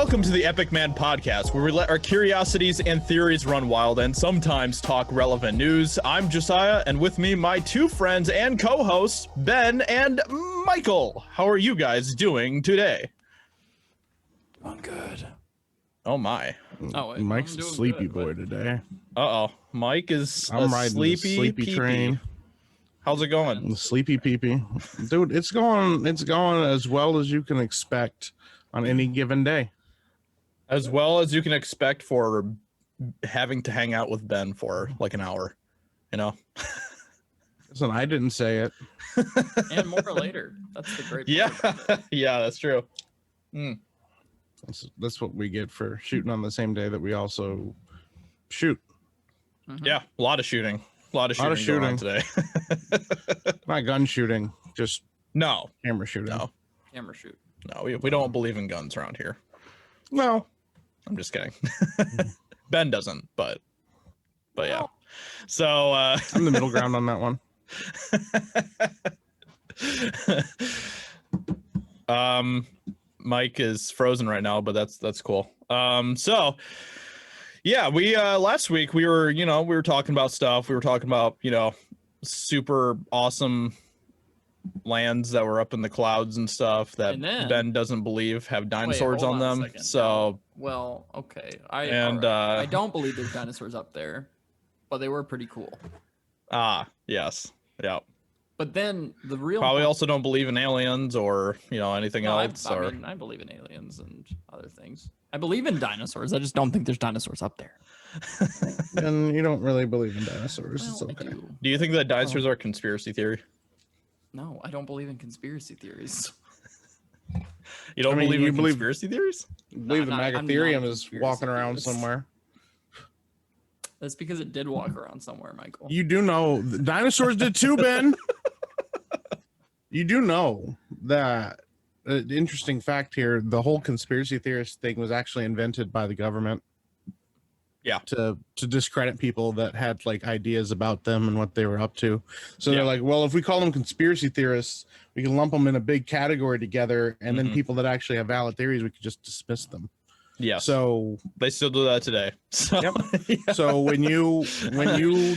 Welcome to the EpicMan podcast, where we let our curiosities and theories run wild and sometimes talk relevant news. I'm Josiah, and with me, my two friends and co-hosts, Ben and Michael. How are you guys doing today? I'm good. Oh my. Oh, wait, Mike's a sleepy boy today. Uh-oh. Mike is I'm riding the sleepy train. How's it going? The sleepy peepee. Dude, it's going as well as you can expect on any given day. As well as you can expect for having to hang out with Ben for like an hour, you know? Listen, I didn't say it. And more later. That's the great part. Yeah, yeah, that's true. That's what we get for shooting on the same day that we also shoot. Mm-hmm. Yeah, a lot of shooting. A lot of shooting going on today. Not gun shooting, just no camera shooting. No. Camera shoot. No, we don't believe in guns around here. No. I'm just kidding. Ben doesn't, but yeah. So I'm the middle ground on that one. Mike is frozen right now, but that's cool. So yeah, we last week we were talking about stuff. We were talking about, super awesome lands that were up in the clouds and stuff that Ben doesn't believe have dinosaurs on them. So well, okay. I don't believe there's dinosaurs up there, but they were pretty cool. Yes. Yeah. But then the real probably also don't believe in aliens or anything else. I mean, I believe in aliens and other things. I believe in dinosaurs. I just don't think there's dinosaurs up there. And you don't really believe in dinosaurs. Well, it's okay. do you think that dinosaurs are a conspiracy theory? No, I don't believe in conspiracy theories. You don't believe in conspiracy theories? You believe the Megatherium is walking around somewhere. That's because it did walk around somewhere, Michael. You do know the dinosaurs did too, Ben. You do know that interesting fact here, the whole conspiracy theorist thing was actually invented by the government. Yeah. To discredit people that had like ideas about them and what they were up to. So they're like, well, if we call them conspiracy theorists, we can lump them in a big category together, and then people that actually have valid theories, we could just dismiss them. Yeah. So they still do that today. So, So when you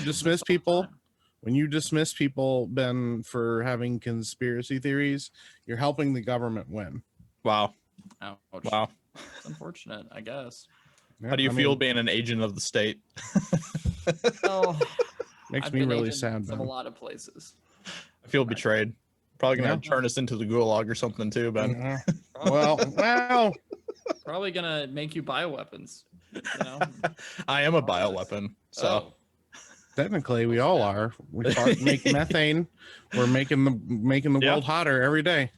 dismiss people, Ben, for having conspiracy theories, you're helping the government win. Wow. Ouch. Wow. It's unfortunate, I guess. How do you feel being an agent of the state? Oh, makes me really sad. Of a lot of places. I feel betrayed. Probably gonna turn us into the gulag or something too, Ben. Well. Probably gonna make you bioweapons. I am a bioweapon, so technically we all are. We make methane. We're making the world hotter every day.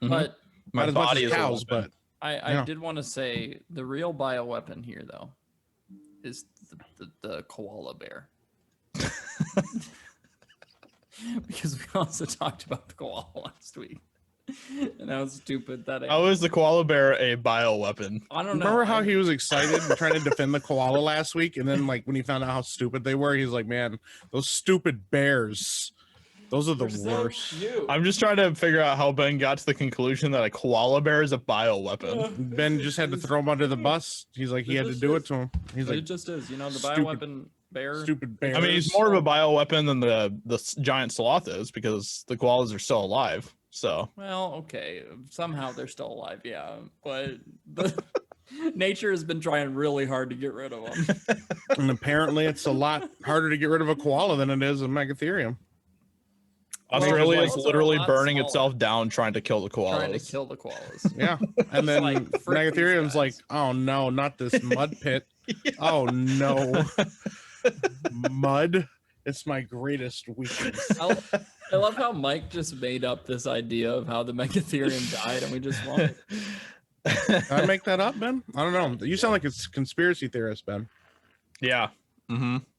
But my body is cows, but I did want to say the real bioweapon here though is the koala bear. Because we also talked about the koala last week. And that was stupid. How is the koala bear a bioweapon? I don't know. Remember how he was excited and trying to defend the koala last week, and then like when he found out how stupid they were, he's like, "Man, those stupid bears, those are the worst." I'm just trying to figure out how Ben got to the conclusion that a koala bear is a bioweapon. Ben just had to throw him under the bus. He's like, he had to do it to him. He's like, it just is. The bioweapon bear. Stupid bear. I mean, he's more of a bioweapon than the giant sloth is, because the koalas are still alive. So well, okay, somehow they're still alive, yeah, but nature has been trying really hard to get rid of them. And apparently it's a lot harder to get rid of a koala than it is a Megatherium. Australia is literally burning itself down trying to kill the koalas. Trying to kill the koalas. Yeah, and then Megatherium's like, oh no, not this mud pit. Yeah. Oh no, mud. It's my greatest weakness. I love how Mike just made up this idea of how the Megatherium died, and we just want it. Did I make that up, Ben? I don't know. You sound like a conspiracy theorist, Ben. Yeah.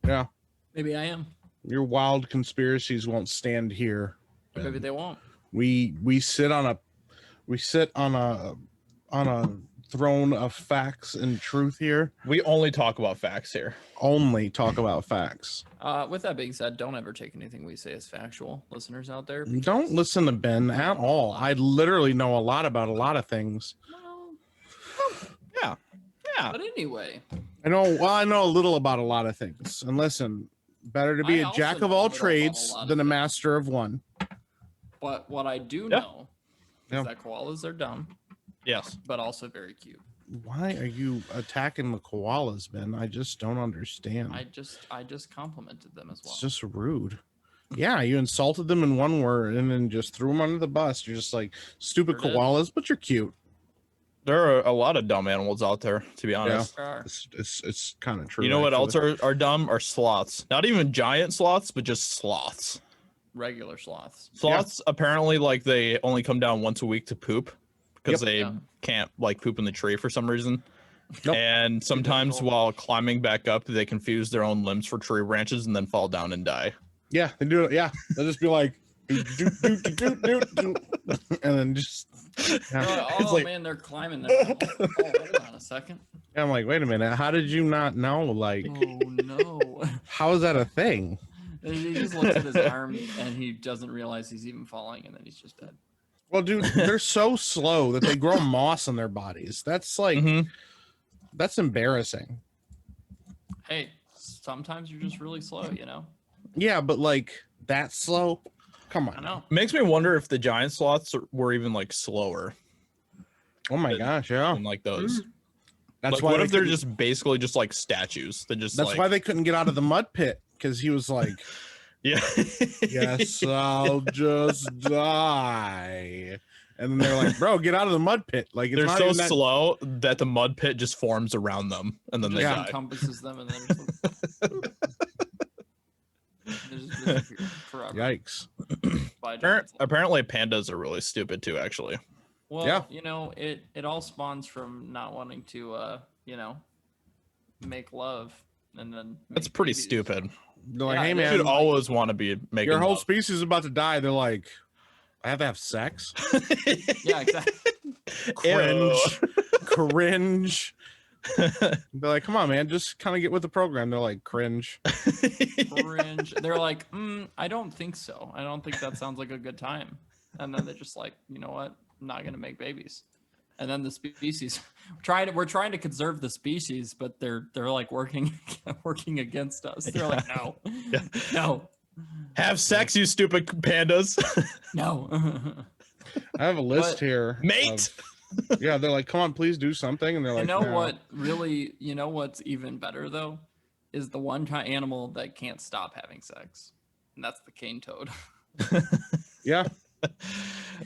Yeah. Maybe I am. Your wild conspiracies won't stand here, Ben. Maybe they won't. We sit on a throne of facts and truth here. We only talk about facts here. Only talk about facts. With that being said, don't ever take anything we say as factual, listeners out there. Don't listen to Ben at all. I literally know a lot about a lot of things. Well, yeah. Yeah. But anyway, I know. Well, I know a little about a lot of things. And listen, better to be I a also jack of know a all little about a trades lot of than a things. master of one. but what I do Yeah. know is Yeah. that koalas are dumb, Yes. but also very cute. Why are you attacking the koalas, Ben? I just don't understand. I just complimented them as well. It's just rude. Yeah, you insulted them in one word and then just threw them under the bus. You're just like stupid Sure did. koalas, but you're cute. There are a lot of dumb animals out there, to be honest. Sure. It's kind of true. You know what else actually. are dumb? Are sloths. Not even giant sloths, but just sloths. Regular sloths. Sloths apparently like they only come down once a week to poop because Yep. they Yeah. can't like poop in the tree for some reason. Nope. And sometimes difficult. while climbing back up, they confuse their own limbs for tree branches and then fall down and die. Yeah, they do it. Yeah, they'll just be like, "Doot, doot, doot, doot, doot, doot," and then just. They're Yeah. like, It's oh like- man, they're climbing there. Oh, hold on a second. I'm like, wait a minute, how did you not know? Like, Oh no. how is that a thing? He just looks at his arm and he doesn't realize he's even falling, and then he's just dead. Well, dude, they're so slow that they grow moss on their bodies. That's like, Mhm. that's embarrassing. Hey, sometimes you're just really slow, you know? Yeah, but like that slow? Come I on. know. Makes me wonder if the giant sloths were even like slower Oh my gosh, yeah. than like those. That's Like, why what they if they're couldn't- just basically just like statues? They're just That's like, why they couldn't get out of the mud pit because he was like, yeah. "Yes, I'll just die," and then they're like, "Bro, get out of the mud pit!" Like it's They're not so even that- slow that the mud pit just forms around them and then Just they Yeah. die. encompasses them and then they just disappear forever. Yikes! By giant sloth. Apparently pandas are really stupid too, actually. Well, Yeah. you know, it all spawns from not wanting to, you know, make love and then. That's make pretty babies. stupid. They're like, Yeah, "Hey it You is. should man, always want to be making your whole love. species is about to die." They're like, "I have to have sex." Yeah, exactly. Cringe, cringe. They're like, "Come on, man, just kind of get with the program." They're like, "Cringe." Cringe. They're like, I don't think so. I don't think that sounds like a good time. And then they're just like, you know what? I'm not gonna make babies. And then the species we're trying to conserve the species, but they're like working against us. They're like, no, Yeah. no, Have sex, you stupid pandas. no. I have a list But- here, Mate. Yeah, they're like, "Come on, please do something," and they're like, You know "No." what? Really, you know what's even better though, is the one kind animal that can't stop having sex, and that's the cane toad. Yeah,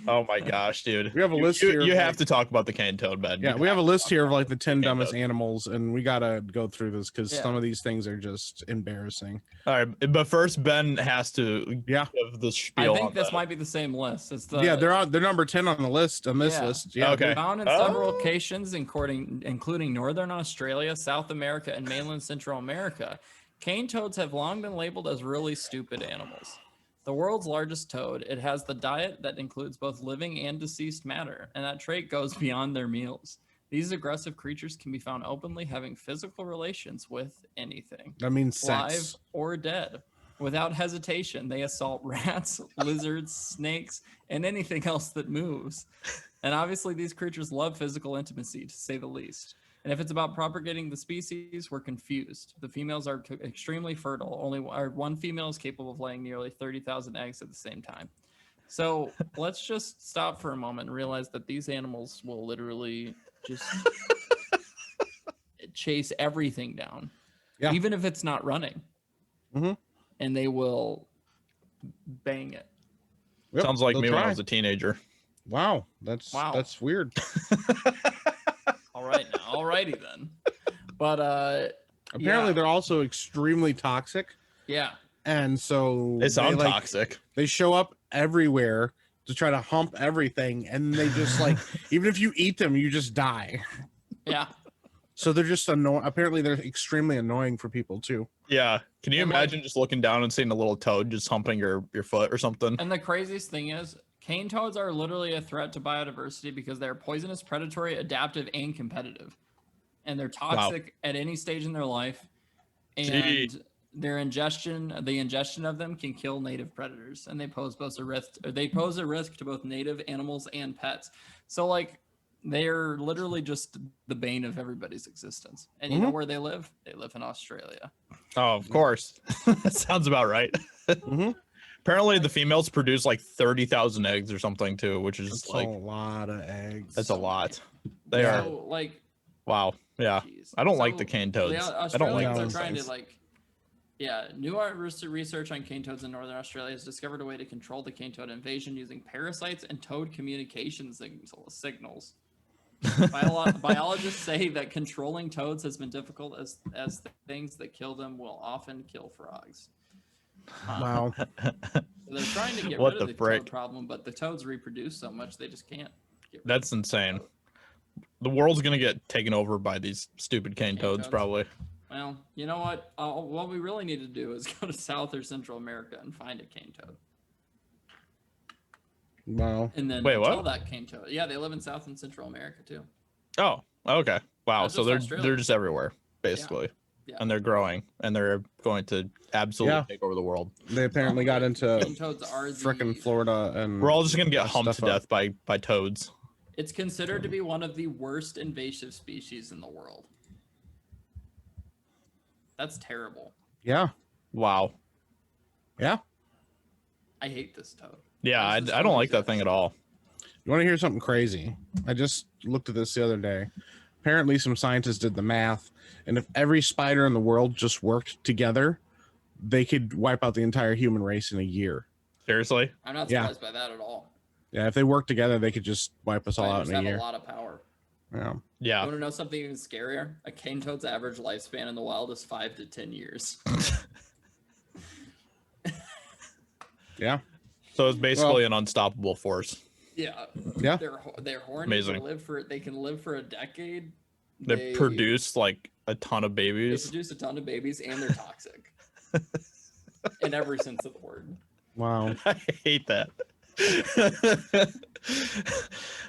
Oh my gosh, dude. We have a list you, here of, You have like- to talk about the cane toad, Ben. yeah, You we have a to list talk here of about like the 10 cane dumbest toad. animals, and we gotta go through this because Yeah. some of these things are just embarrassing. All right, but first Ben has to Yeah, give the I spiel think on this that. might be the same list. It's the yeah, they're number 10 on the list on this Yeah. list. Yeah, Okay. found in Oh. several locations, including northern Australia, South America, and mainland Central America. Cane toads have long been labeled as really stupid animals. The world's largest toad, it has the diet that includes both living and deceased matter, and that trait goes beyond their meals. These aggressive creatures can be found openly having physical relations with anything, that means live sex. or dead. Without hesitation, they assault rats, lizards, snakes, and anything else that moves. And obviously, these creatures love physical intimacy, to say the least. And if it's about propagating the species, we're confused. The females are extremely fertile. One female is capable of laying nearly 30,000 eggs at the same time. So let's just stop for a moment and realize that these animals will literally just chase everything down, Yeah. even if it's not running. Mhm. And they will bang it. Yep, Sounds like they'll me when I try. was a teenager. Wow, that's weird. All right, now, alrighty then. But Apparently, Yeah. they're also extremely toxic, yeah, and so They sound like, toxic. They show up everywhere to try to hump everything, and they just like even if you eat them, you just die. yeah. So they're just annoying. Apparently, they're extremely annoying for people too. Yeah. Can you And, like- imagine just looking down and seeing a little toad just humping your foot or something? And the craziest thing is, cane toads are literally a threat to biodiversity because they're poisonous, predatory, adaptive, and competitive. And they're toxic at any stage in their life. And Gee. the ingestion of them can kill native predators, and they pose a risk to both native animals and pets. So, like, They are literally just the bane of everybody's existence. And you know where they live? They live in Australia. Oh, of course. That sounds about right. Apparently, the females produce like 30,000 eggs or something too, which is That's like a lot of eggs. that's So a lot. many. They So, are like, wow. Yeah, geez. I don't like So the cane toads. The I don't like Australians are those trying things. to new research on cane toads in northern Australia has discovered a way to control the cane toad invasion using parasites and toad communication signals. Biologists say that controlling toads has been difficult as the things that kill them will often kill frogs. Wow. So they're trying to get What rid of the the frick? toad problem, but the toads reproduce so much they just can't. That's insane. The world's gonna get taken over by these stupid cane toads, probably. Well, you know what? What we really need to do is go to South or Central America and find a cane toad. Wow. And then Wait, tell what? that cane toad. Yeah, they live in South and Central America too. Oh, okay. Wow. Not So just they're Australia. just everywhere, basically. Yeah. And they're growing, and they're going to absolutely take over the world. They apparently got into Cane toads are frickin' Florida, and We're all just gonna get messed humped to stuff up. death by toads. It's considered to be one of the worst invasive species in the world. That's terrible. Yeah. Wow. Yeah. I hate this toad. Yeah, Why I does this don't toad like that exist? thing at all. You want to hear something crazy? I just looked at this the other day. Apparently, some scientists did the math, and if every spider in the world just worked together, they could wipe out the entire human race in a year. Seriously? I'm not Yeah. surprised by that at all. Yeah, if they worked together, they could just wipe us all out Spiders in a have year. a lot of power. Yeah. You Yeah. want to know something even scarier? A cane toad's average lifespan in the wild is 5 to 10 years. Yeah. So it's basically an unstoppable force. Yeah. Yeah. They're horny. Amazing. They can live for a decade. They produce like a ton of They babies. produce a ton of babies and they're toxic. In every sense of the word. Wow. I hate that.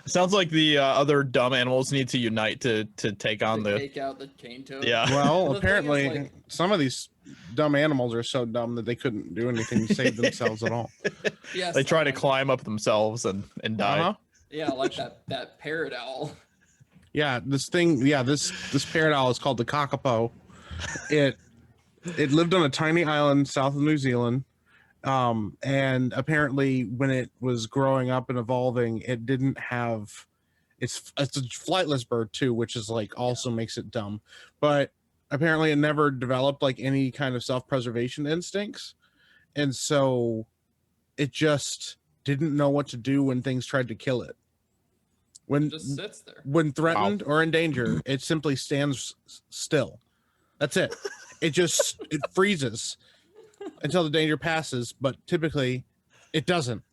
Sounds like the other dumb animals need to unite to take on To the. take out the cane toad. Yeah. Well, The thing is, apparently, like- some of these dumb animals are so dumb that they couldn't do anything to save themselves at all. Yes, They try to like- climb up themselves and die. Uh-huh. Yeah, like that parrot owl. Yeah, this thing. Yeah, this parrot owl is called the Kakapo. It lived on a tiny island south of New Zealand, and apparently, when it was growing up and evolving, it didn't have. It's a flightless bird too, which is like also makes it dumb. But apparently, it never developed like any kind of self-preservation instincts, and so it just didn't know what to do when things tried to kill it. When It just sits there. when threatened or in danger, it simply stands still. That's it. It freezes until the danger passes, but typically it doesn't,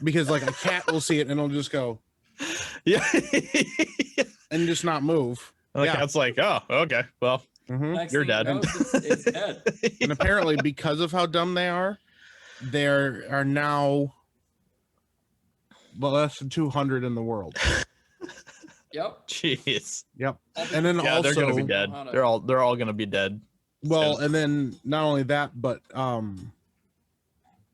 because like a cat will see it and it'll just go Yeah. and just not move. The Yeah. cat's like, oh, okay, well, Mhm. Next You're thing you dead. know, it's dead. And apparently, because of how dumb they are, there are now less than 200 in the world. Yep. jeez. Yep. All And then Yeah, they're gonna be also, dead. how to- They're all gonna be dead. well, soon. and then not only that, but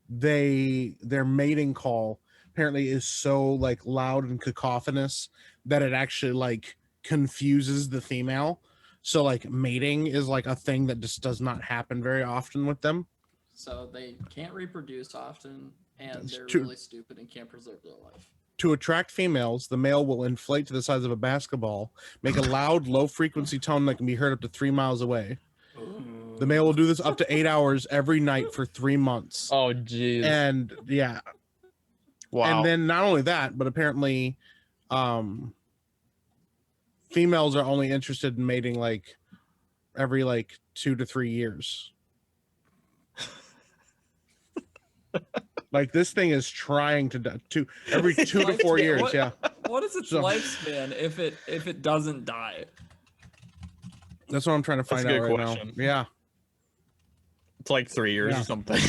their mating call apparently is so like loud and cacophonous that it actually like confuses the female. So like mating is like a thing that just does not happen very often with them. So they can't reproduce often, and That's they're true. really stupid and can't preserve their life. To attract females, the male will inflate to the size of a basketball, make a loud, low frequency tone that can be heard up to 3 miles away. The male will do this up to 8 hours every night for 3 months. Oh, jeez. And yeah, Wow. and then not only that, but apparently females are only interested in mating like every like 2 to 3 years. Like this thing is trying to every 2 to 4 Lifespan, years. what- Yeah, What is its So- lifespan if it doesn't die? that's what I'm trying to That's a find out good right question. now. Yeah, It's like 3 years Yeah. or something.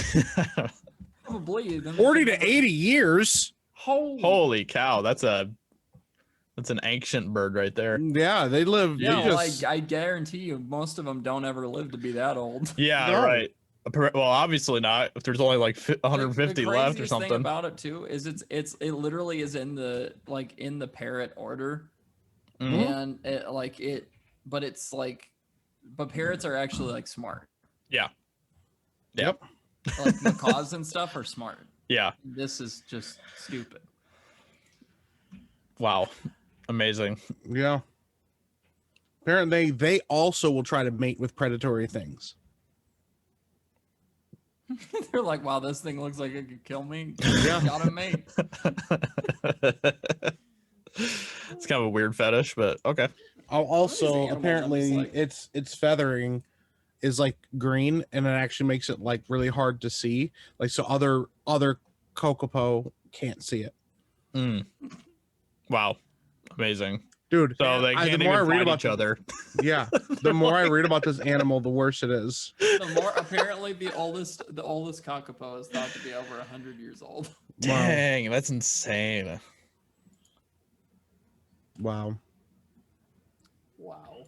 Probably. Then 40 to 80 years. Holy cow, that's an ancient bird right there. Yeah, they live. Yeah, they well, just, I guarantee you, most of them don't ever live to be that old. Yeah, No. right. Well, obviously not. If there's only like 150 The left or craziest thing something. about it too is it literally is in the parrot order. and but parrots are actually like smart. Yeah. Yep. Like macaws and stuff are smart. Yeah. This is just stupid. Wow. Amazing. Yeah. Apparently, they also will try to mate with predatory things. They're like, wow, this thing looks like it could kill me. Yeah. Gotta mate. It's kind of a weird fetish, but okay. Also, animals, I'm apparently, just like- its feathering is like green, and it actually makes it like really hard to see. Like so, other Kakapo can't see it. Mm. Wow. Amazing. Dude, So they can't the more I even read fight about each other. Yeah, the more I read about this animal, the worse it is. The more apparently the oldest Kakapo is thought to be over 100 years old. Dang, that's insane. Wow, Wow.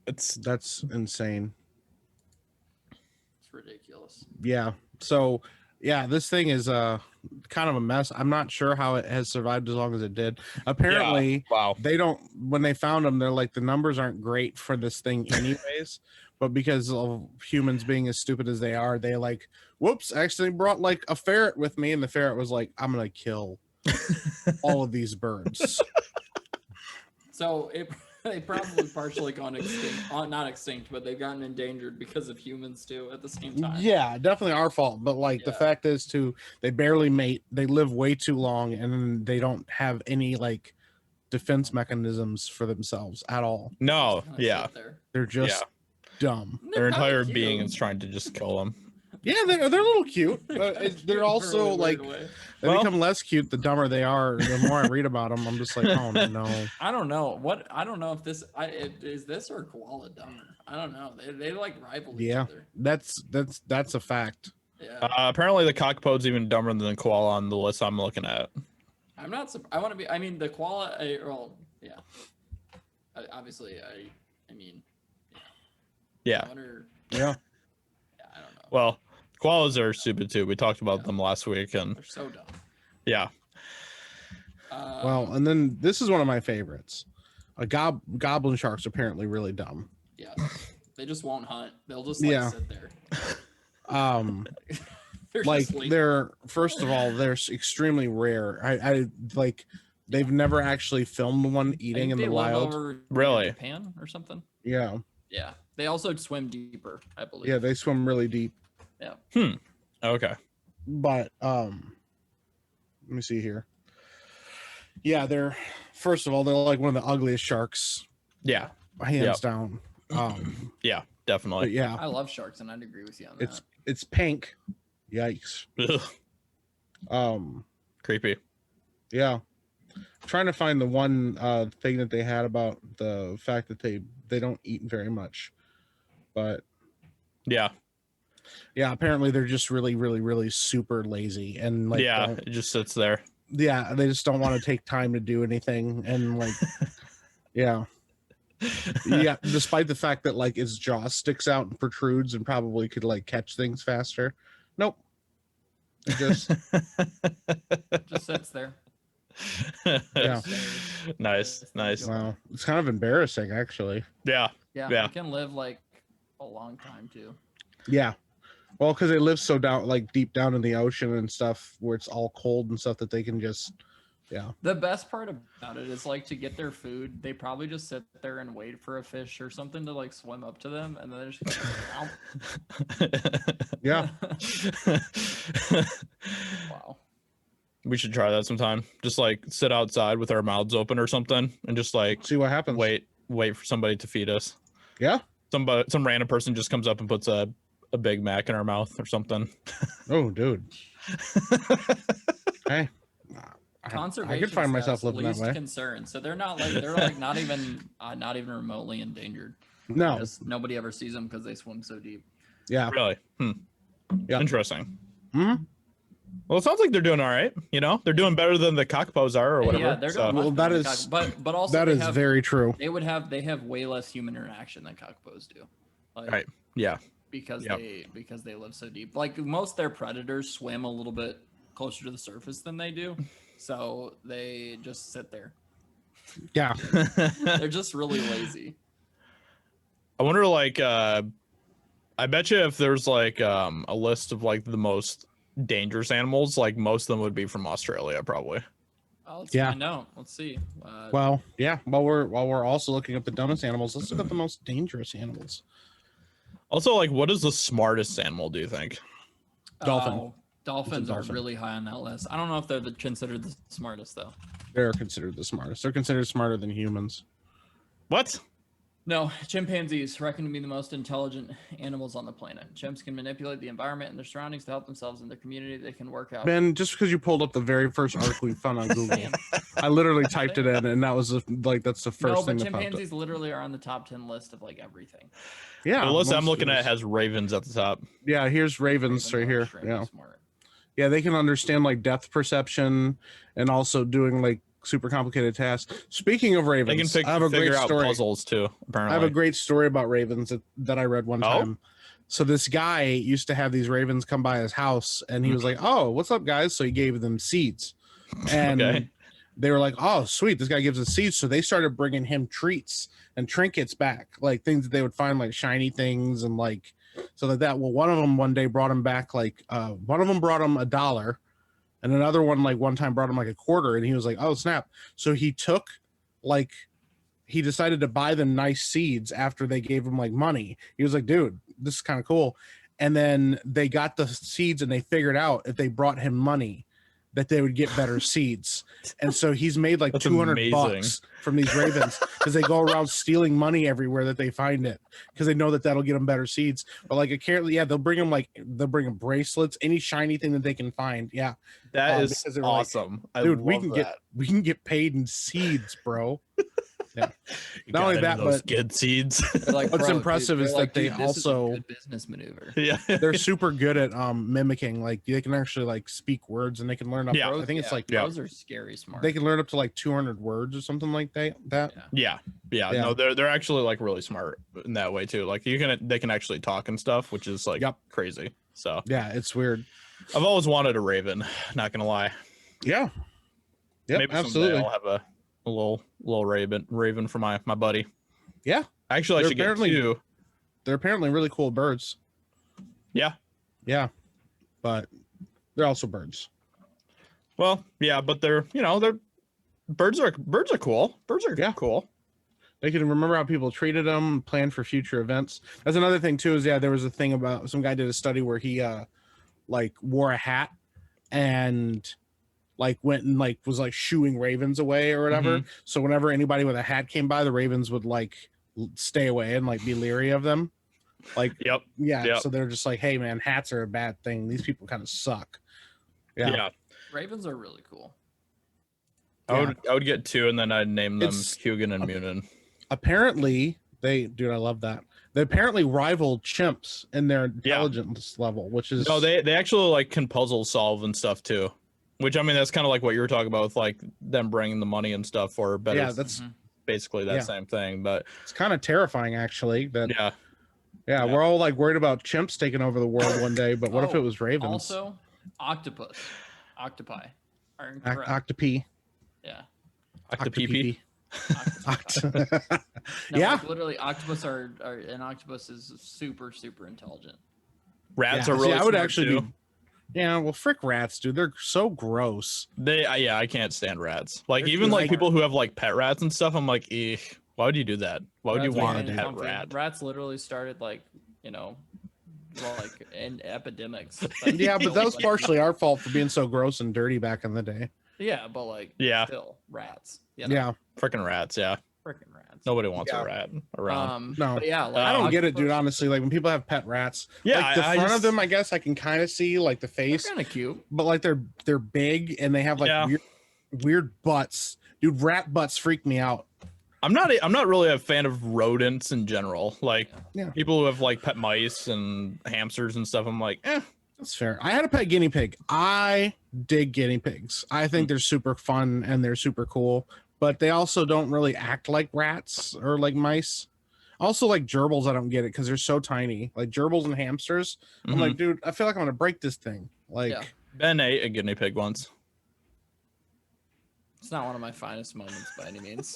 that's insane. It's ridiculous. Yeah. So, yeah, this thing is kind of a mess. I'm not sure how it has survived as long as it did. Apparently, Yeah. Wow. they don't. When they found them, they're like the numbers aren't great for this thing, anyways. But because of humans being as stupid as they are, they like, whoops, I actually brought like a ferret with me, and the ferret was like, I'm gonna kill all of these birds. So they probably partially gone extinct. Not extinct, but they've gotten endangered because of humans too at the same time. Yeah, definitely our fault. But like the Yeah. fact is too, they barely mate. They live way too long, and then they don't have any like defense mechanisms for themselves at all. No. Just kinda Yeah. sit there. They're just dumb. Their They're entire kinda being cute. is trying to just kill them. Yeah, they're a little cute. They're They're also like they Well- become less cute the dumber they are. The more I read about them, I'm just like, oh no. I don't know I don't know if this is this or koala dumber. I don't know. They like rival each Yeah, other. that's a fact. Yeah. Apparently, the Kakapo's even dumber than the koala on the list I'm looking at. I'm not. I want to be. I mean, the koala. Well, yeah. Obviously, I mean. Yeah. I wonder, Yeah. yeah. I don't know. Well, koalas are stupid too. We talked about them last week, and They're so dumb. yeah. Well, and then this is one of my favorites. Goblin sharks are apparently really dumb. Yeah. They just won't hunt. They'll just sit there. They're Like just sleeping. they're first of all, they're extremely rare. I like they've never actually filmed one I eating think in they the live wild. over near Really? Japan or something. Yeah. Yeah. They also swim deeper, I believe. Yeah, they swim really deep. Yeah. Okay. But let me see here. Yeah, they're first of all, they're like one of the ugliest sharks, Yeah. hands Yep. down. Yeah. But Definitely. yeah, I love sharks, and I'd agree with you on that. it's pink. Yikes. Ugh, creepy. Yeah. I'm trying to find the one thing that they had about the fact that they don't eat very much. But Yeah. yeah, apparently they're just really, really, really super lazy and like yeah. don't- It just sits there. yeah, they just don't want to take time to do anything and like yeah. Yeah, despite the fact that like its jaw sticks out and protrudes and probably could like catch things faster. Nope. It just Just sits there. yeah. Nice. Nice. Wow. It's kind of embarrassing actually. Yeah. Yeah. Yeah. It can live like a long time too. Yeah. Well, because they live so down like deep down in the ocean and stuff where it's all cold and stuff that they can just The best part about it is like to get their food, they probably just sit there and wait for a fish or something to like swim up to them, and then they're just yeah. wow. We should try that sometime. Just like sit outside with our mouths open or something and just like See what happens. wait for somebody to feed us. Yeah. Some random person just comes up and puts a Big Mac in our mouth or something. Oh, dude. Hey. Conservation I could find myself status, living that least way. concern. So they're like not even remotely endangered. No. Just nobody ever sees them because they swim so deep. Yeah. Really? Yeah. Interesting. Hmm. Well, it sounds like they're doing all right. You know, they're doing better than the Kakapos are or whatever. Yeah, they're so. doing Well, much that better than is- but also That they is have, very true. they have way less human interaction than Kakapos do. Like, Right. Yeah. because Yep. they live so deep. Like most of their predators swim a little bit closer to the surface than they do, so they just sit there. Yeah. They're just really lazy. I wonder, like, I bet you if there's like a list of like the most dangerous animals, like most of them would be from Australia, probably. Oh, let's Yeah. find out. Let's see. Well, yeah. While we're also looking up the dumbest animals, let's look at the most dangerous animals. Also, like, what is the smartest animal, do you think? Dolphin. Oh, dolphins are dolphin. really high on that list. I don't know if they're considered the smartest though. They're considered the smartest. They're considered smarter than humans. What? No, chimpanzees reckoned to be the most intelligent animals on the planet. Chimps can manipulate the environment and their surroundings to help themselves and their community. They can work out. Ben, just because you pulled up the very first article we found on Google, Saying. I literally typed it in, and that was that's the first No, thing but that popped up. chimpanzees literally are on the top 10 list of like everything. Yeah, The list I'm most looking of at us. has ravens at the top. Yeah, here's ravens right are here. extremely Yeah, smart. yeah, they can understand like depth perception and also doing like super complicated tasks. Speaking of ravens, They can I have a great figure out story. puzzles too. Apparently, I have a great story about ravens that I read one Oh? time. So this guy used to have these ravens come by his house, and he was like, "Oh, what's up, guys?" So he gave them seeds, and Okay. they were like, "Oh, sweet, this guy gives us seeds." So they started bringing him treats and trinkets back, like things that they would find, like shiny things and like so like that. Well, one of them one day brought him back like one of them brought him $1, and another one like one time brought him like a quarter, and he was like, "Oh snap!" So he took like he decided to buy them nice seeds after they gave him like money. He was like, dude, this is kind of cool. And then they got the seeds and they figured out if they brought him money that they would get better seeds. And so he's made like That's 200 amazing. bucks from these ravens because they go around stealing money everywhere that they find it because they know that that'll get them better seeds. But like apparently, yeah, they'll bring them bracelets, any shiny thing that they can find. Yeah, That is because they were like, awesome. dude, we love can that. get paid in seeds, bro. Yeah. You Not got only any that, of those but good seeds. They're like, What's "Bro, impressive dude," is they're that they "Dude, this is a also- good business maneuver." yeah. they're super good at mimicking. Like they can actually like speak words, and they can learn up. Yeah. I think it's like those are scary smart. they can learn up to like 200 words or something like that. Yeah. Yeah. Yeah. No, they're actually like really smart in that way too. Like they can actually talk and stuff, which is like Yep. crazy. So Yeah, it's weird. I've always wanted a raven, not gonna lie. Yeah. Yep, Maybe absolutely. someday I'll have a little raven for my buddy. Yeah. Actually, I They're should get apparently- two. They're apparently really cool birds. Yeah. Yeah. But they're also birds. Well, yeah, but they're birds are cool. Birds are Yeah. cool. They can remember how people treated them, plan for future events. That's another thing too. Is there was a thing about some guy did a study where he like wore a hat and like went and like was like shooing ravens away or whatever. So whenever anybody with a hat came by, the ravens would like stay away and like be leery of them. Like Yep. yeah. Yep. So they're just like, hey man, hats are a bad thing. These people kind of suck. Yeah. Ravens are really cool. I would get two, and then I'd name them It's- Hugin and Munin. Apparently dude, I love that. They apparently rival chimps in their intelligence level, which is No, they actually like can puzzle solve and stuff too. Which I mean, that's kind of like what you were talking about with like them bringing the money and stuff for. But yeah, it's that's basically that yeah. same thing. But it's kind of terrifying actually. That yeah, yeah, we're all like worried about chimps taking over the world one day, but what if Oh, it was ravens? Also, octopi are incorrect. Octopi. Yeah. Octopeepee. Octopi. No, Yeah. like, literally, octopus are an octopus is super intelligent. Rats Yeah, are see, really I would smart actually too. Yeah, well, frick rats, dude. They're so gross. I can't stand rats. Like They're even too like smart. people who have like pet rats and stuff. I'm like, why would you do that? Why would you Rats are want a really pet comfy. rat? Rats literally started like in epidemics. Yeah, but that was Like, partially our fault for being so gross and dirty back in the day. Yeah, but like Yeah. still rats. You know? Yeah, Freaking rats. Yeah, Freaking rats. nobody wants Yeah. a rat around. No. But yeah, like, I don't get it, dude. octopus, Honestly, like when people have pet rats, Yeah, like the I front of just- them, I guess I can kind of see like the they're face, kind of cute. but like they're big and they have like Yeah. weird butts. Dude, rat butts freak me out. I'm not really a fan of rodents in general. Like Yeah. people who have like pet mice and hamsters and stuff. I'm like, That's fair. I had a pet guinea pig. I dig guinea pigs. I think they're super fun and they're super cool, but they also don't really act like rats or like mice. Also, like gerbils, I don't get it because they're so tiny. Like gerbils and hamsters. I'm mhm. like, dude, I feel like I'm gonna break this thing. Like, Yeah. Ben ate a guinea pig once. It's not one of my finest moments by any means.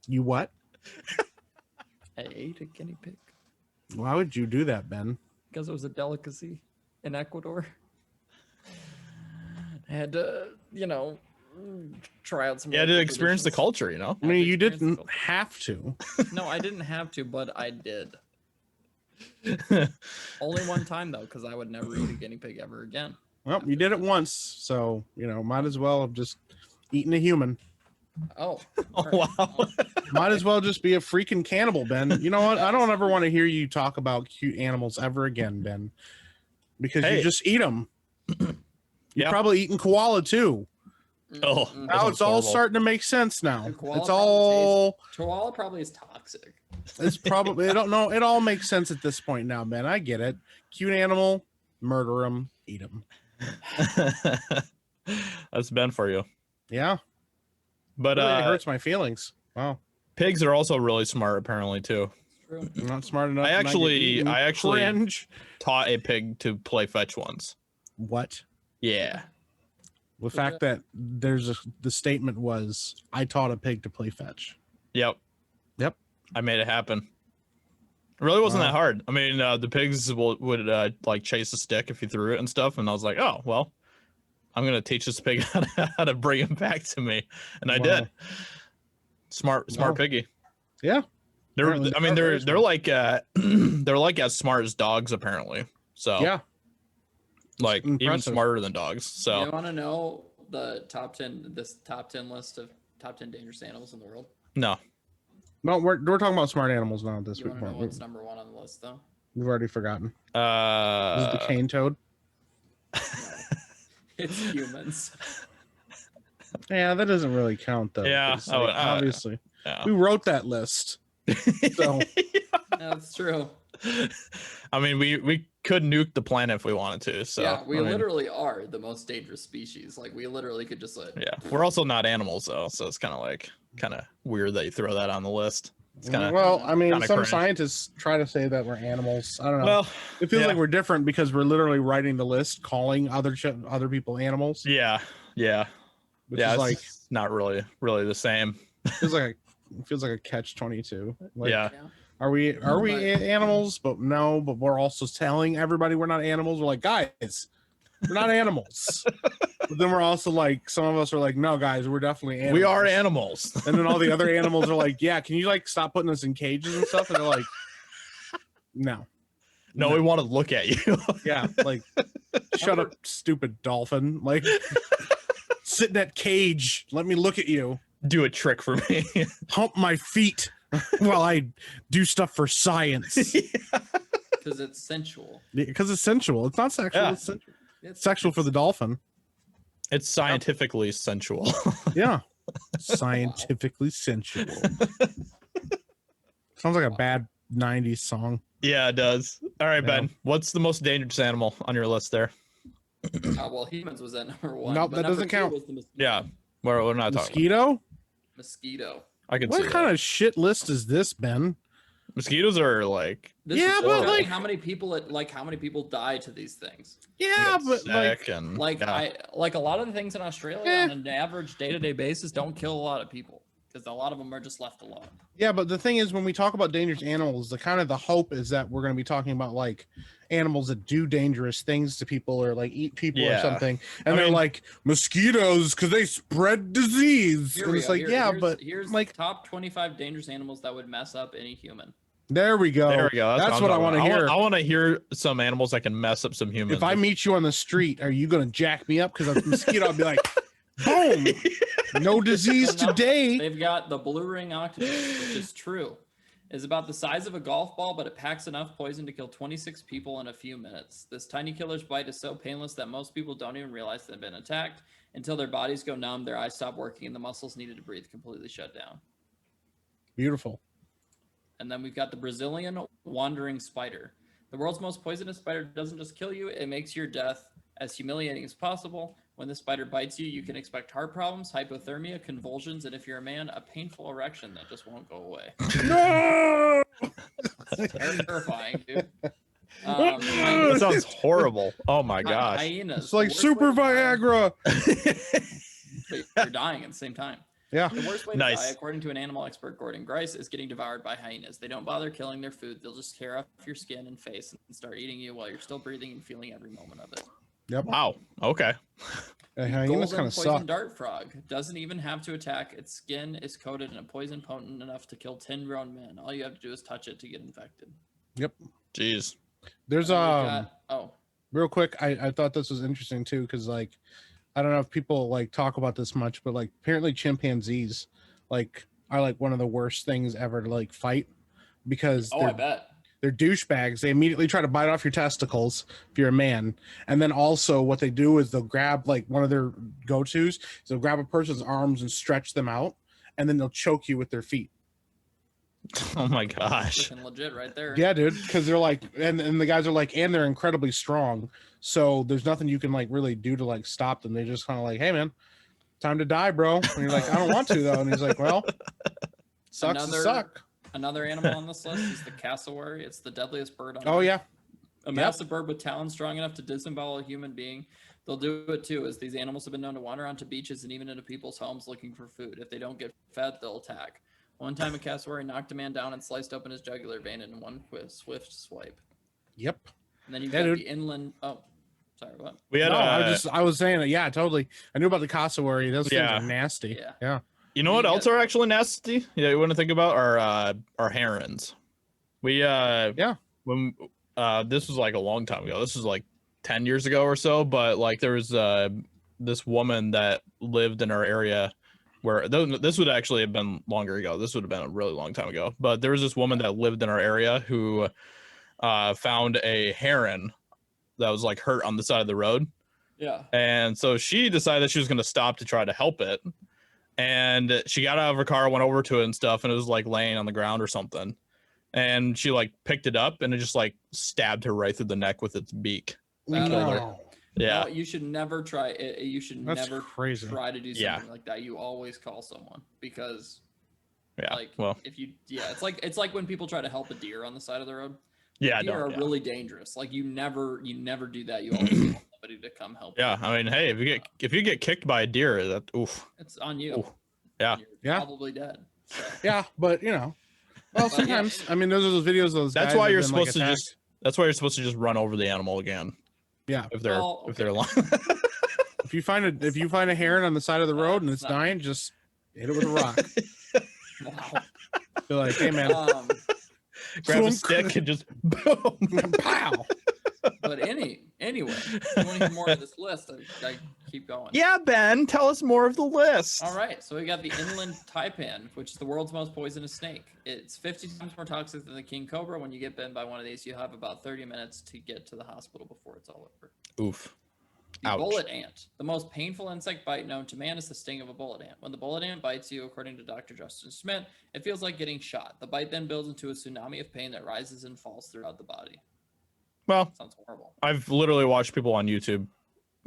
You what? I ate a guinea pig Why would you do that, Ben? because it was a delicacy in Ecuador. I had to, try out some. You had to local experience the traditions. culture, you know? I mean, Had to you experience the didn't culture. have to. No, I didn't have to, but I did. Only one time though, because I would never eat a guinea pig ever again. Well, you did it once, so might as well have just eaten a human. Oh, Oh, wow. Might as well just be a freaking cannibal, Ben. You know what? I don't ever want to hear you talk about cute animals ever again, Ben, because Hey. you just eat them. You're Yeah. probably eating koala too. Oh, Mm-mm. that Now sounds it's all horrible. starting to make sense now. The koala It's probably all Koala probably is toxic. it's probably it all makes sense at this point now, Ben. I get it. Cute animal, murder them, eat them. That's Ben for you. Yeah, But really, it hurts my feelings. Wow, pigs are also really smart, apparently, too. True. I'm not smart enough. I to not get actually- eaten. I actually- cringe. Taught a pig to play fetch once. What? Yeah. The fact that the statement was, I taught a pig to play fetch. Yep. Yep. I made it happen. It really wasn't Wow. that hard. I mean, the pigs would like chase a stick if you threw it and stuff. And I was like, oh, well, I'm going to teach this pig how to bring him back to me. And I Wow. did. Smart Wow. piggy. Yeah. They're, Apparently I mean, they are very they're like, they're like as smart as dogs, apparently. So Yeah. like even impressive. smarter than dogs. So You want to know the top 10 list of top 10 dangerous animals in the world? no. No, we're talking about smart animals now at this You want to know point. what's number one on the list, though? We've already forgotten. This is the cane toad. No. It's humans. Yeah, that doesn't really count though. Yeah, 'cause, I would- obviously. Yeah. We wrote that list. So That's true. I mean, we could nuke the planet if we wanted to. So yeah, we I mean, literally are the most dangerous species. Like, we literally could just like. yeah, we're also not animals though, so it's kind of weird that you throw that on the list. It's kind of well, I mean, kinda some cringe. scientists try to say that we're animals. I don't know. well, it feels yeah. like we're different because we're literally writing the list, calling other people animals. yeah, Which yeah. is It's like not really the same. feels like a catch-22. Like, Yeah, Yeah. Are we But- animals? But no, but we're also telling everybody we're not animals. We're like, guys, we're not animals. But then we're also like, some of us are like, no, guys, we're definitely animals. we are animals. And then all the other animals are like, yeah, can you like stop putting us in cages and stuff? And they're like, no. No, we want to look at you. Yeah, like shut up, stupid dolphin. Like sit in that cage. Let me look at you. Do a trick for me. Hump my feet while I do stuff for science. Because it's sensual. Because it's sensual. It's not sexual. Yeah. It's sensual. It's Sexual for the dolphin. It's scientifically sensual. Yeah. Scientifically sensual. Sounds like a bad 90s song. Yeah, it does. All right, Yeah. Ben. What's the most dangerous animal on your list there? Well, humans was at number one. Nope, but that number doesn't two count. was the mosquito. Yeah, we're not talking. Mosquito? Mosquito. I can see What kind that. of shit list is this, Ben? Mosquitoes are like This Yeah, is but, showing like- how many people die to these things. Yeah, get but like, sick and Like yeah. a lot of the things in Australia Eh. on an average day-to-day basis don't kill a lot of people because a lot of them are just left alone. yeah, but the thing is, when we talk about dangerous animals, the hope is that we're going to be talking about like animals that do dangerous things to people or like eat people or Yeah. something, and I they're mean- like mosquitoes because they spread disease. Here And we it's go. like, yeah, but here's like, top 25 dangerous animals that would mess up any human. there we go. There we go. That's I'm what I talking want to about. hear. I want to hear some animals that can mess up some humans. If I meet you on the street, are you going to jack me up because I'm a mosquito? I'll be like, boom, no disease So now today. They've got the blue ring octopus, which is true. Is about the size of a golf ball, but it packs enough poison to kill 26 people in a few minutes. This tiny killer's bite is so painless that most people don't even realize they've been attacked until their bodies go numb, their eyes stop working, and the muscles needed to breathe completely shut down. Beautiful. And then we've got the Brazilian wandering spider. The world's most poisonous spider doesn't just kill you, it makes your death as humiliating as possible. When the spider bites you, you can expect heart problems, hypothermia, convulsions, and if you're a man, a painful erection that just won't go away. No! Terrifying, dude. that sounds horrible. Oh my gosh. Hyenas. It's like the worst super way to die- Viagra. but you're dying at the same time. Yeah. The worst way to Nice. die, according to an animal expert, Gordon Grice, is getting devoured by hyenas. They don't bother killing their food. They'll just tear off your skin and face and start eating you while you're still breathing and feeling every moment of it. Yep. Wow. Okay. Hyenas kind Golden of poison suck. dart frog doesn't even have to attack. Its skin is coated in a poison potent enough to kill 10 grown men. All you have to do is touch it to get infected. Yep. Jeez. There's Oh, real quick, I thought this was interesting too, because like I don't know if people like talk about this much, but like apparently chimpanzees like are like one of the worst things ever to like fight, because I bet. they're douchebags. They immediately try to bite off your testicles if you're a man. And then also what they do is they'll grab like one of their go-tos. So they'll grab a person's arms and stretch them out, and then they'll choke you with their feet. Oh my gosh. Freaking legit right there. Yeah, dude. Because they're like, and the guys are like, and they're incredibly strong. So there's nothing you can like really do to like stop them. They just kind of like, hey man, time to die, bro. And you're like, I don't want to though. And he's like, well, sucks to suck. Another animal on this list is the cassowary. It's the deadliest bird on Oh Earth. yeah. A massive bird with talons strong enough to disembowel a human being. They'll do it too, as these animals have been known to wander onto beaches and even into people's homes looking for food. If they don't get fed, they'll attack. One time a cassowary knocked a man down and sliced open his jugular vein in one swift swipe. Yep. And then you've Yeah, got dude. the inland... Oh, sorry, what? We had I was saying it. Yeah, totally. I knew about the cassowary. Those things Yeah. are nasty. Yeah. Yeah. You know what else are actually nasty? Yeah, you want to think about our herons. We when this was like a long time ago. This was like 10 years ago or so, but like there was this woman that lived in our area where this would actually have been longer ago. This would have been a really long time ago. But there was this woman that lived in our area who found a heron that was like hurt on the side of the road. Yeah. And so she decided she was going to stop to try to help it. And she got out of her car, went over to it and stuff, and it was like laying on the ground or something. And she like picked it up and it just like stabbed her right through the neck with its beak. That killed her. No. Yeah. No, you should never try it. You should That's never crazy. try to do something Yeah. like that. You always call someone, because Yeah. like Well, if you it's like when people try to help a deer on the side of the road. yeah. Deer are Yeah. really dangerous. Like you never do that. You always call somebody to come help. Yeah. I mean, hey, if you get kicked by a deer, that oof. It's on you. Oof. Yeah. You're Yeah. probably dead. So. Yeah, but you know. Well, But, yeah. sometimes I mean those are those videos of those That's guys why that you're have been, like, supposed to attacked. just. That's why you're supposed to just run over the animal again. Yeah. If they're Well, if they're lying. If you find a heron on the side of the road and it's That's not- dying, just hit it with a rock. Wow. Be like, hey man, Grab a Thunk. stick and just boom. pow. But anyway, if you want to hear more of this list, I keep going. Yeah, Ben, tell us more of the list. All right, so we got the inland taipan, which is the world's most poisonous snake. It's 50 times more toxic than the king cobra. When you get bitten by one of these, you have about 30 minutes to get to the hospital before it's all over. Oof. The Ouch. bullet ant. The most painful insect bite known to man is the sting of a bullet ant. When the bullet ant bites you, according to Dr. Justin Schmidt, it feels like getting shot. The bite then builds into a tsunami of pain that rises and falls throughout the body. Well, Sounds horrible. I've literally watched people on YouTube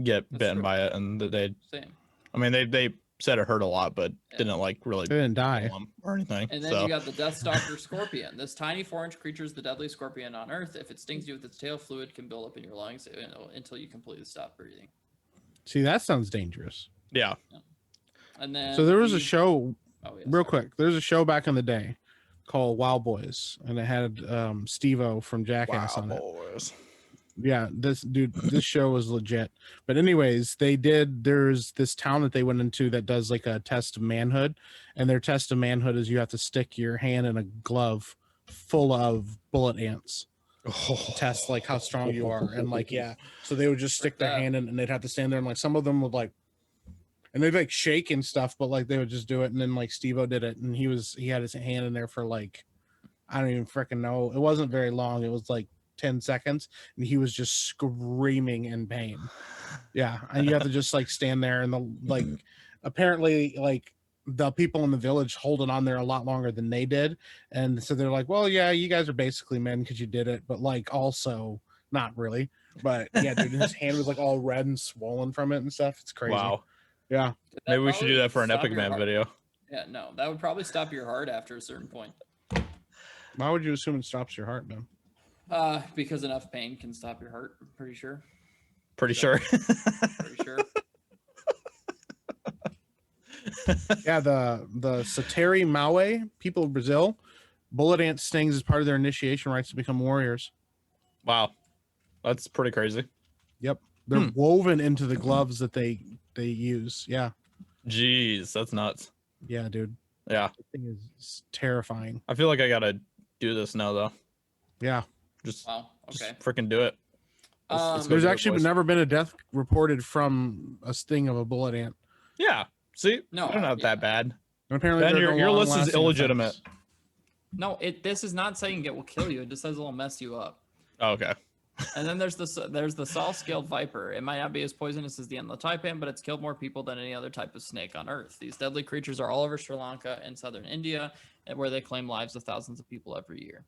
get That's bitten true. by it, and they, Same. I mean, they said it hurt a lot, but Yeah. didn't like really They didn't die. kill 'em or anything. And then So you got the Death Stalker scorpion. This tiny 4-inch creature is the deadliest scorpion on Earth. If it stings you with its tail, fluid can build up in your lungs until you completely stop breathing. See, that sounds dangerous. yeah, And then So there was a the- show, Oh, yeah, real sorry. quick. There's a show back in the day called Wild Boys, and it had Steve-O from Jackass on it. boys. Yeah, this show was legit. But anyways, there's this town that they went into that does like a test of manhood, and their test of manhood is you have to stick your hand in a glove full of bullet ants to test like how strong you are. And like, yeah, so they would just stick their hand in and they'd have to stand there, and like some of them would like, and they'd like shake and stuff, but like they would just do it. And then like Steve-O did it, and he had his hand in there for like, I don't even freaking know. It wasn't very long. It was like 10 seconds, and he was just screaming in pain. Yeah, and you have to just like stand there, and apparently like the people in the village holding on there a lot longer than they did, and so they're like, well, yeah, you guys are basically men because you did it, but like also not really. But yeah, dude, his hand was like all red and swollen from it and stuff. It's crazy. Wow. Yeah. That Maybe we should do probably that for an stop Epic your Man heart. video. Yeah, no, that would probably stop your heart after a certain point. Why would you assume it stops your heart, man? Because enough pain can stop your heart. I'm pretty sure. Pretty sure. Pretty sure. Yeah, the Sateri Maui people of Brazil, bullet ant stings as part of their initiation rites to become warriors. Wow, that's pretty crazy. Yep, they're woven into the gloves that they use. Yeah, Jeez, that's nuts. yeah, dude. Yeah, The thing is terrifying. I feel like I gotta do this now though. Yeah, Just Wow. Okay. freaking do it. Let's go there's do it, actually boys. never been a death reported from a sting of a bullet ant. Yeah. See, No, they're not that bad. And apparently, Ben, they're your list is long-lasting illegitimate. effects. No, this is not saying it will kill you. It just says it will mess you up. Oh, okay. And then there's the saw-scaled viper. It might not be as poisonous as the endless taipan, but it's killed more people than any other type of snake on Earth. These deadly creatures are all over Sri Lanka and southern India, where they claim lives of thousands of people every year.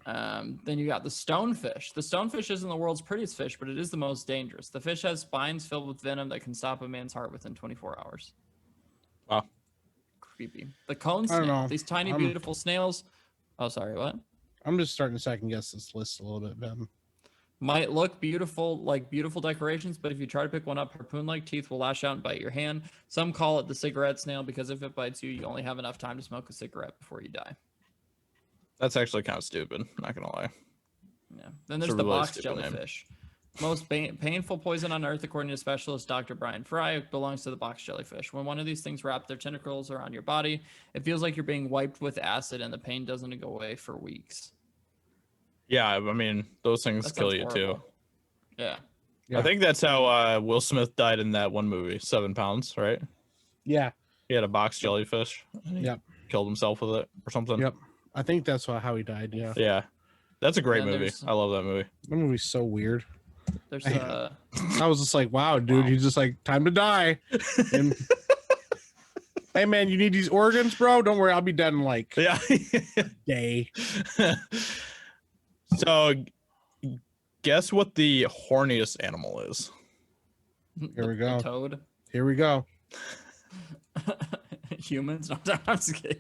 Then you got the stonefish. The stonefish isn't the world's prettiest fish, but it is the most dangerous. The fish has spines filled with venom that can stop a man's heart within 24 hours. Wow. Creepy. The cone I don't snail. know. These tiny, beautiful snails. Oh, sorry, what? I'm just starting to second guess this list a little bit, Ben. Might look beautiful, like beautiful decorations, but if you try to pick one up, harpoon-like teeth will lash out and bite your hand. Some call it the cigarette snail because if it bites you, you only have enough time to smoke a cigarette before you die. That's actually kind of stupid. Not gonna lie. Yeah. Then It's there's a the really box stupid name. jellyfish. Most painful poison on Earth, according to specialist Dr. Brian Fry, belongs to the box jellyfish. When one of these things wrap their tentacles around your body, it feels like you're being wiped with acid, and the pain doesn't go away for weeks. Yeah, I mean those things That kill sounds you horrible. too. Yeah. Yeah. I think that's how Will Smith died in that one movie, 7 Pounds, right? Yeah. He had a box jellyfish. And he Yep. killed himself with it or something. Yep. I think that's how he died. Yeah. Yeah. That's a great And movie. there's- I love that movie. That movie's so weird. There's I was just like, wow, dude. Wow. He's just like, time to die. And hey, man, you need these organs, bro? Don't worry, I'll be dead in like Yeah. a day. So guess what the horniest animal is? Here we go. Toad. Here we go. Humans. No, I'm just kidding.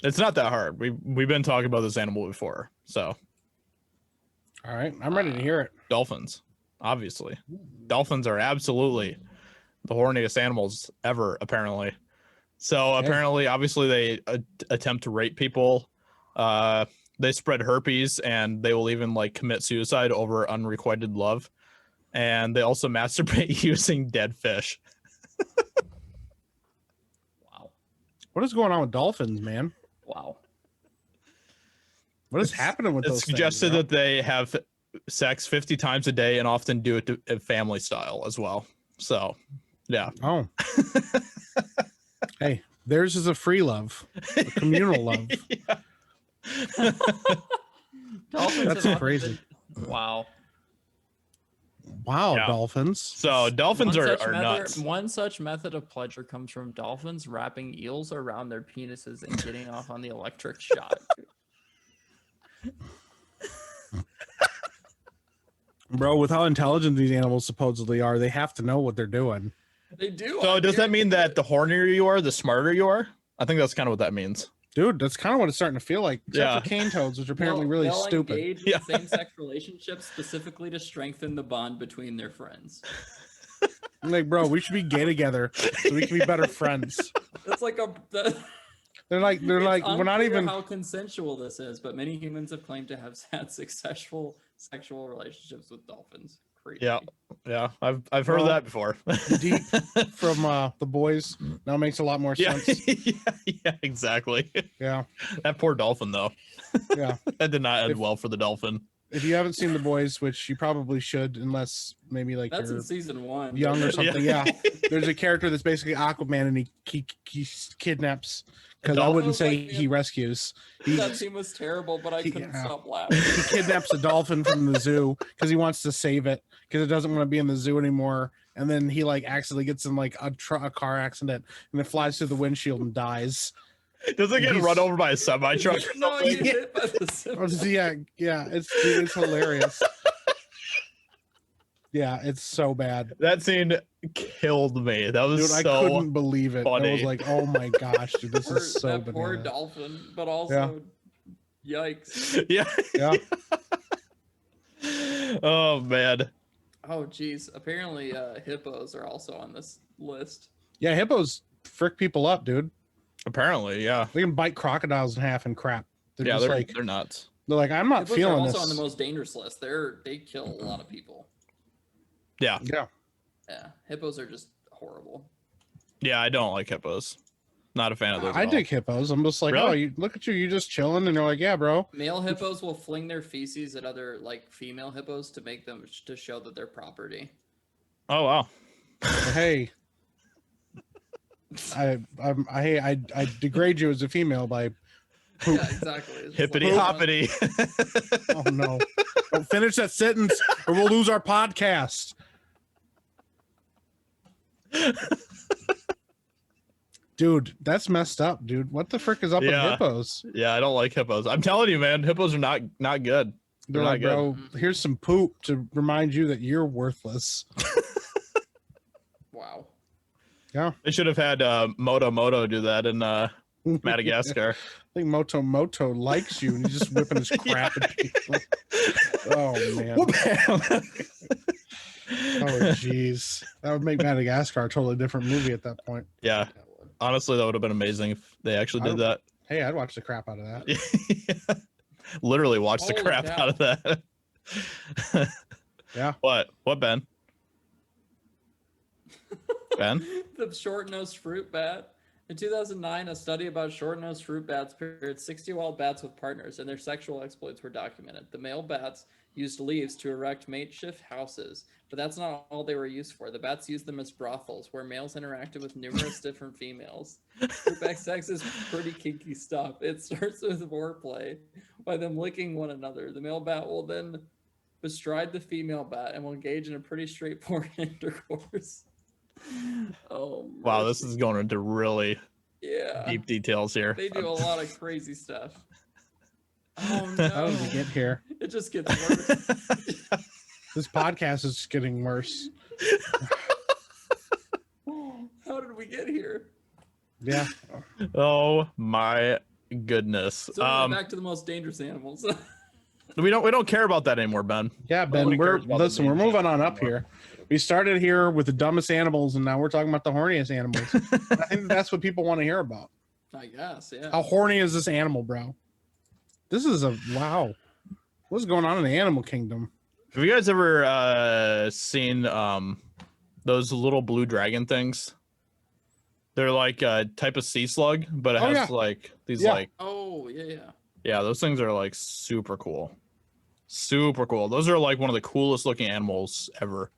It's not that hard. We've been talking about this animal before. So All right, I'm ready to hear it. dolphins, obviously. Dolphins are absolutely the horniest animals ever, apparently. So apparently, obviously, they attempt to rape people. They spread herpes, and they will even like commit suicide over unrequited love. And they also masturbate using dead fish. Wow. What is going on with dolphins, man? Wow. What is happening with It's those suggested things, that they have sex 50 times a day and often do it to family style as well. So, yeah. bro? Oh. Hey, theirs is a free love, a communal love. Dolphins That's have often crazy. been- Wow. Wow, Yeah. dolphins. So dolphins are nuts. One such method of pleasure comes from dolphins wrapping eels around their penises and getting off on the electric shock. Bro, with how intelligent these animals supposedly are, they have to know what they're doing. They do. So does that mean that the hornier you are, the smarter you are? I think that's kind of what that means. Dude, that's kind of what it's starting to feel like. Except Yeah. for cane toads, which are apparently really they'll stupid. engage in Yeah. same-sex relationships specifically to strengthen the bond between their friends. I'm like, bro, we should be gay together so we can be better friends. That's like They're like, we're not unclear even. how consensual this is, but many humans have claimed to have had successful sexual relationships with dolphins. Creepy. Yeah. Yeah, I've heard Well, that before. Deep from the boys now makes a lot more Yeah. sense. Yeah, exactly. Yeah, That poor dolphin though. yeah. That did not end If- well for the dolphin. If you haven't seen the boys, which you probably should, unless maybe like That's you're in season 1. young or something. Yeah. Yeah. There's a character that's basically Aquaman, and he kidnaps. Because I Dolphin? wouldn't say Like, he rescues. He That scene was terrible, but I He- couldn't yeah. stop laughing. kidnaps a dolphin from the zoo because he wants to save it because it doesn't want to be in the zoo anymore. And then he like accidentally gets in like a car accident and it flies through the windshield and dies. Does it get He's- run over by a semi truck or No, something? you hit by the Oh, Simpsons. yeah, it's hilarious. Yeah, it's so bad. That scene killed me. That was Dude, I so couldn't believe it. I was funny. like, oh my gosh, dude, this Poor- is so that poor bananas. dolphin, but also, yikes. yeah. Yeah. Oh man. Oh, geez. Apparently, hippos are also on this list. Yeah, hippos frick people up, dude. Apparently, yeah. They can bite crocodiles in half and crap. They're just like they're nuts. they're like, I'm not Hippos feeling are also this. on the most dangerous list. They kill a lot of people. Yeah. Yeah. Yeah, hippos are just horrible. Yeah, I don't like hippos. Not a fan of those. I dig hippos. I'm just like, Really? oh, you look at you just chilling, and they're like, yeah, bro. Male hippos will fling their feces at other like female hippos to make them to show that they're property. Oh wow. Hey, I degrade you as a female by poop. Yeah, exactly. It's just Hippity like- hoppity. Oh no! Don't finish that sentence, or we'll lose our podcast. Dude, that's messed up, dude. What the frick is up Yeah. with hippos? Yeah, I don't like hippos. I'm telling you, man, hippos are not good. They're not like, good. bro, here's some poop to remind you that you're worthless. Wow. Yeah, They should have had Moto do that in Madagascar. I think Moto likes you, and he's just whipping his crap at people. Oh man. Whoop, bam. Oh jeez, that would make Madagascar a totally different movie at that point. Yeah, That would. honestly, that would have been amazing if they actually did that. Hey, I'd watch the crap out of that. Literally watch the Holy crap cow. out of that. Yeah. What, Ben? Ben? The short-nosed fruit bat. In 2009, a study about short-nosed fruit bats paired 60 wild bats with partners, and their sexual exploits were documented. The male bats used leaves to erect makeshift houses, but that's not all they were used for. The bats used them as brothels, where males interacted with numerous different females. Fruit bat sex is pretty kinky stuff. It starts with foreplay by them licking one another. The male bat will then bestride the female bat and will engage in a pretty straightforward intercourse. Oh, Wow, this mercy. is going into really Yeah. deep details here. They do a lot of crazy stuff. Oh no. How did we get here? It just gets worse. This podcast is just getting worse. How did we get here? Yeah. Oh my goodness. So we're back to the most dangerous animals. We don't care about that anymore, Ben. Yeah, Ben, Nobody we're cares about the listen, we're dangerous moving on up anymore. here. We started here with the dumbest animals, and now we're talking about the horniest animals. I think that's what people want to hear about. I guess, yeah. How horny is this animal, bro? This is a wow. What's going on in the animal kingdom? Have you guys ever seen those little blue dragon things? They're like a type of sea slug, but it Oh, has yeah. like these Yeah. like Oh, yeah. yeah, those things are like super cool. Super cool. Those are like one of the coolest looking animals ever.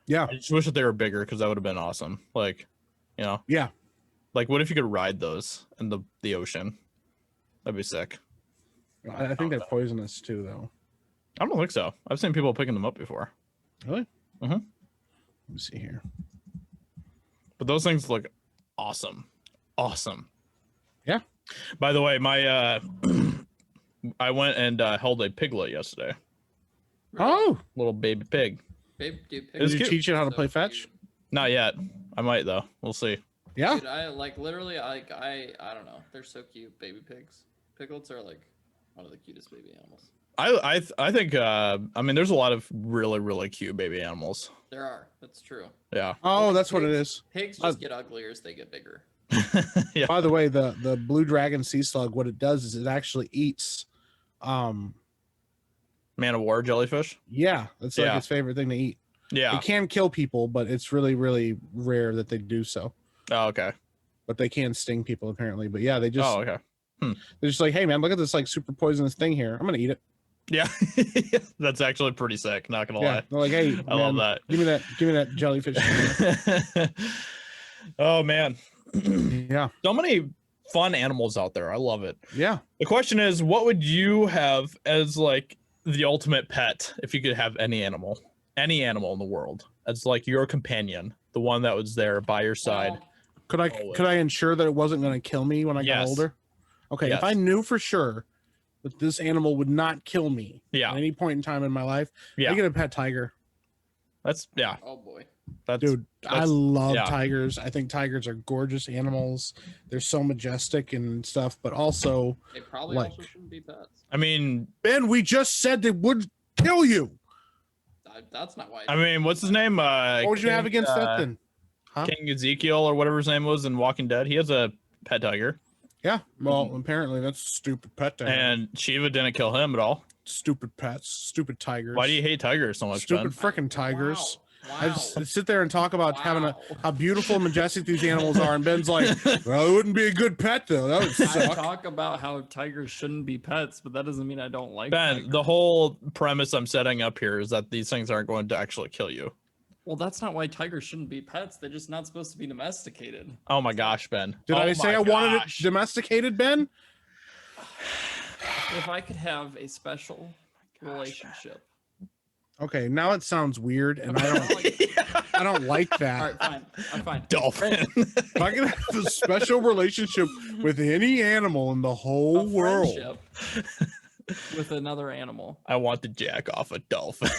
Yeah. I just wish that they were bigger because that would have been awesome. Like, you know, Yeah. like what if you could ride those in the ocean? That'd be sick. I think they're poisonous too, though. I don't think so. I've seen people picking them up before. Really? Mhm. Let me see here. But those things look awesome. Awesome. Yeah. By the way, my I went and held a piglet yesterday. Oh, Little baby pig. Babe, dude, It was did you cute. teach it how to So play fetch? cute. Not yet. I might though. We'll see. Yeah. Dude, I like literally I don't know. They're so cute, baby pigs. Piglets are like one of the cutest baby animals. I think I mean there's a lot of really cute baby animals. There are. That's true. Yeah. Oh, that's what it is. Pigs just get uglier as they get bigger. Yeah. By the way, the blue dragon sea slug, what it does is it actually eats Man of war jellyfish. yeah, that's like Yeah. its favorite thing to eat. Yeah. It can kill people, but it's really rare that they do so. Oh, okay. But they can sting people apparently. But yeah, they just Oh, okay. they're just like, hey man, look at this like super poisonous thing here. I'm gonna eat it. Yeah. That's actually pretty sick. Not gonna Yeah. lie. They're like, hey, I love man, give me that jellyfish. Oh man. Yeah. So many fun animals out there. I love it. Yeah. The question is, what would you have as like the ultimate pet if you could have any animal in the world as like your companion, the one that was there by your side? Well, Could I ensure that it wasn't gonna kill me when I got Yes. older? Okay, Yes. if I knew for sure that this animal would not kill me Yeah. at any point in time in my life, Yeah. I get a pet tiger. That's oh boy. that's Dude, I that's- love yeah. tigers. I think tigers are gorgeous animals. They're so majestic and stuff, but also, They probably Like- also shouldn't be pets. I mean, Ben, we just said they would kill you. That's not why. I mean, what's his name? What would you have against that then? Huh? King Ezekiel or whatever his name was in Walking Dead. He has a pet tiger. Yeah. Well, apparently that's a stupid pet to have. And Shiva didn't kill him at all. Stupid pets, stupid tigers. Why do you hate tigers so much, Stupid Ben? freaking tigers. Wow. I just sit there and talk about having how beautiful and majestic these animals are, and Ben's like, well, it wouldn't be a good pet though. That would I suck. talk about how tigers shouldn't be pets, but that doesn't mean I don't like Ben, tigers. the whole premise I'm setting up here is that these things aren't going to actually kill you. Well, that's not why tigers shouldn't be pets. They're just not supposed to be domesticated. Oh my gosh, Ben. Did Oh I say my I wanted it gosh. domesticated, Ben? If I could have a special relationship. Okay, now it sounds weird, and I don't like that. All right, fine. I'm fine. Dolphin. If I could have a special relationship with any animal in the whole A world, friendship with another animal. I want to jack off a dolphin.